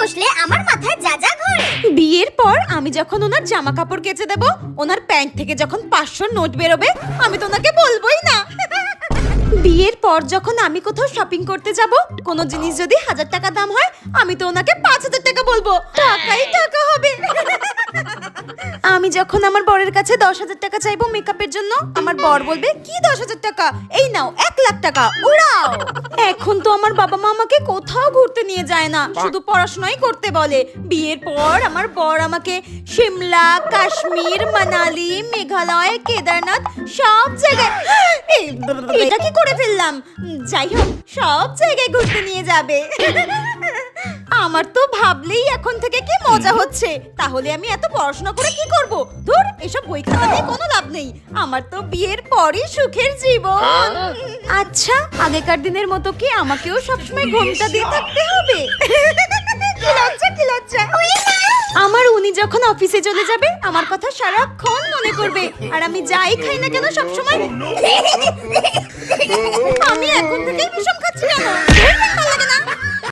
বসলে আমার মাথায় যা যা ঘোরে। বিয়ের পর আমি যখন ওনার জামা কাপড় কেচে দেব, ওনার প্যান্ট থেকে যখন 500 নোট বেরোবে, আমি তো ওনাকে বলবোই না। বিয়ের পর যখন আমি কোথাও শপিং করতে যাব, কোনো জিনিস যদি 1000 টাকা দাম হয়, আমি তো ওনাকে 5000 টাকা বলবো। টাকাই টাকা হবে। আমি যখন আমার বরের কাছে 10,000 টাকা চাইবো মেকআপের জন্য, আমার বর বলবে কি 10,000 টাকা, এই নাও 1 লাখ টাকা উড়াও। এখন তো আমার বাবা মা আমাকে কোথাও ঘুরতে নিয়ে যায় না, শুধু পড়াশোনাই করতে বলে। বিয়ের পর আমার বর আমাকে সিমলা, কাশ্মীর, মানালি, মেঘালয়, কেদারনাথ সব জায়গায়, এটা কি করে ফেললাম, যাই হোক সব জায়গায় ঘুরতে নিয়ে যাবে। আমার তো ভাবলেই এখন থেকে কি মজা হচ্ছে। তাহলে আমি এত পড়াশোনা করে কি করব? ধুর, এসব বই খাতা নিয়ে কোনো লাভ নেই। আমার তো বিয়ের পরই সুখের জীবন। আচ্ছা, আগেকার দিনের মতো কি আমাকেও সবসময় ঘোমটা দিয়ে থাকতে হবে? কি লজ্জা, কি লজ্জা। আমার উনি যখন অফিসে চলে যাবে, আমার কথা সারাক্ষণ মনে করবে, আর আমি যাই খাই না কেন সবসময়